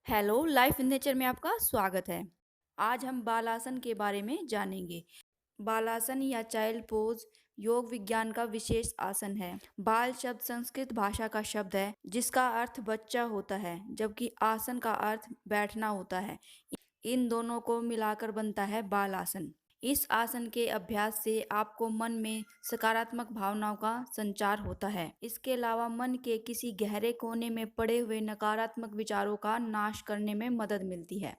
Hello, life in nature में आपका स्वागत है। आज हम बालासन के बारे में जानेंगे। बालासन या चाइल्ड पोज योग विज्ञान का विशेष आसन है। बाल शब्द संस्कृत भाषा का शब्द है जिसका अर्थ बच्चा होता है, जबकि आसन का अर्थ बैठना होता है। इन दोनों को मिलाकर बनता है बालासन। इस आसन के अभ्यास से आपको मन में सकारात्मक भावनाओं का संचार होता है। इसके अलावा मन के किसी गहरे कोने में पड़े हुए नकारात्मक विचारों का नाश करने में मदद मिलती है।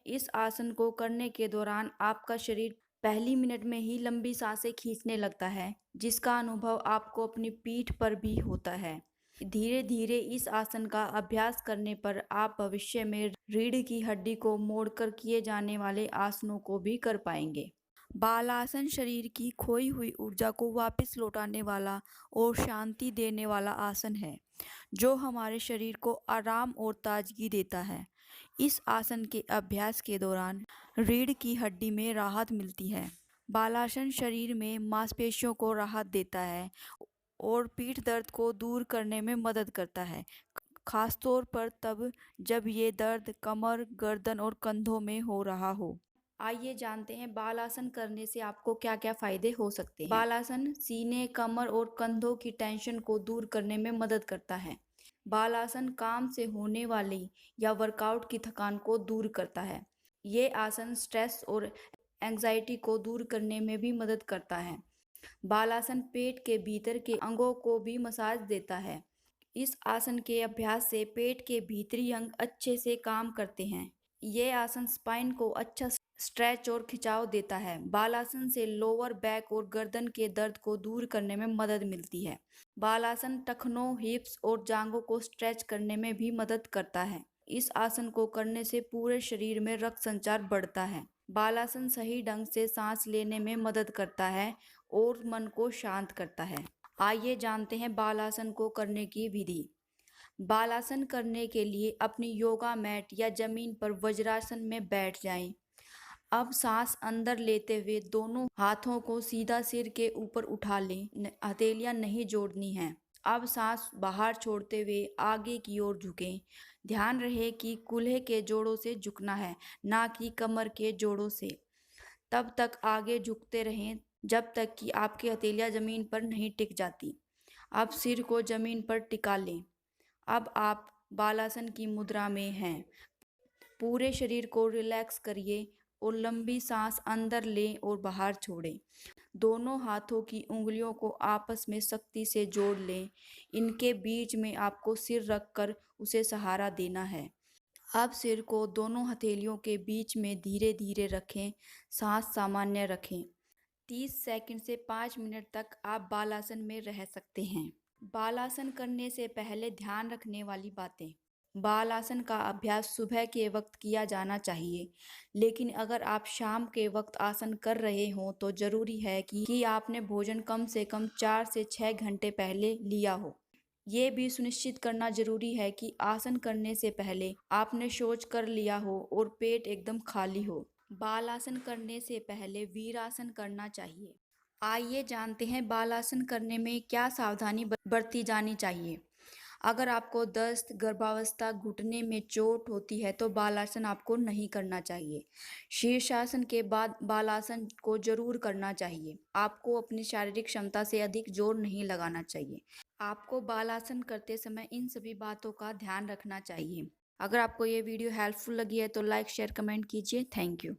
इस आसन को करने के दौरान आपका शरीर पहली मिनट में ही लंबी सांसें खींचने लगता है, जिसका अनुभव आपको अपनी पीठ पर भी होता है। धीरे धीरे इस आसन का अभ्यास करने पर आप भविष्य में रीढ़ की हड्डी को मोड़कर किए जाने वाले आसनों को भी कर पाएंगे। बालासन शरीर की खोई हुई ऊर्जा को वापस लौटाने वाला और शांति देने वाला आसन है, जो हमारे शरीर को आराम और ताजगी देता है। इस आसन के अभ्यास के दौरान रीढ़ की हड्डी में राहत मिलती है। बालासन शरीर में मांसपेशियों को राहत देता है और पीठ दर्द को दूर करने में मदद करता है, खासतौर पर तब जब ये दर्द कमर, गर्दन और कंधों में हो रहा हो। आइए जानते हैं बालासन करने से आपको क्या-क्या फायदे हो सकते हैं। बालासन सीने, कमर और कंधों की टेंशन को दूर करने में मदद करता है। बालासन काम से होने वाली या वर्कआउट की थकान को दूर करता है। ये आसन स्ट्रेस और एंजाइटी को दूर करने में भी मदद करता है। बालासन पेट के भीतर के अंगों को भी मसाज देता है। इस आसन के अभ्यास से पेट के भीतरी अंग अच्छे से काम करते हैं। ये आसन स्पाइन को अच्छा स्ट्रेच और खिंचाव देता है। बालासन से लोअर बैक और गर्दन के दर्द को दूर करने में मदद मिलती है। बालासन टखनों, हिप्स और जांघों को स्ट्रेच करने में भी मदद करता है। इस आसन को करने से पूरे शरीर में रक्त संचार बढ़ता है। बालासन सही ढंग से सांस लेने में मदद करता है और मन को शांत करता है। आइए जानते हैं बालासन को करने की विधि। बालासन करने के लिए अपनी योगा मैट या जमीन पर वज्रासन में बैठ जाएं। अब सांस अंदर लेते हुए दोनों हाथों को सीधा सिर के ऊपर उठा लें। हथेलियां नहीं जोड़नी हैं। अब सांस बाहर छोड़ते हुए आगे की ओर झुकें। ध्यान रहे कि कूल्हे के जोड़ों से झुकना है, ना कि कमर के जोड़ों से। तब तक आगे झुकते रहें जब तक कि आपकी हथेलियां जमीन पर नहीं टिक जाती। अब सिर को जमीन पर टिका लें। अब आप बालासन की मुद्रा में हैं। पूरे शरीर को रिलैक्स करिए और लंबी सांस अंदर लें और बाहर छोड़ें। दोनों हाथों की उंगलियों को आपस में सख्ती से जोड़ लें। इनके बीच में आपको सिर रखकर उसे सहारा देना है। अब सिर को दोनों हथेलियों के बीच में धीरे धीरे रखें। सांस सामान्य रखें। 30 सेकंड से 5 मिनट तक आप बालासन में रह सकते हैं। बालासन करने से पहले ध्यान रखने वाली बातें। बालासन का अभ्यास सुबह के वक्त किया जाना चाहिए, लेकिन अगर आप शाम के वक्त आसन कर रहे हों तो जरूरी है कि आपने भोजन कम से कम 4 से 6 घंटे पहले लिया हो। ये भी सुनिश्चित करना जरूरी है कि आसन करने से पहले आपने शौच कर लिया हो और पेट एकदम खाली हो। बालासन करने से पहले वीरासन करना चाहिए। आइए जानते हैं बालासन करने में क्या सावधानी बरती जानी चाहिए। अगर आपको दस्त, गर्भावस्था, घुटने में चोट होती है तो बालासन आपको नहीं करना चाहिए। शीर्षासन के बाद बालासन को जरूर करना चाहिए। आपको अपनी शारीरिक क्षमता से अधिक जोर नहीं लगाना चाहिए। आपको बालासन करते समय इन सभी बातों का ध्यान रखना चाहिए। अगर आपको ये वीडियो हेल्पफुल लगी है तो लाइक, शेयर, कमेंट कीजिए। Thank you.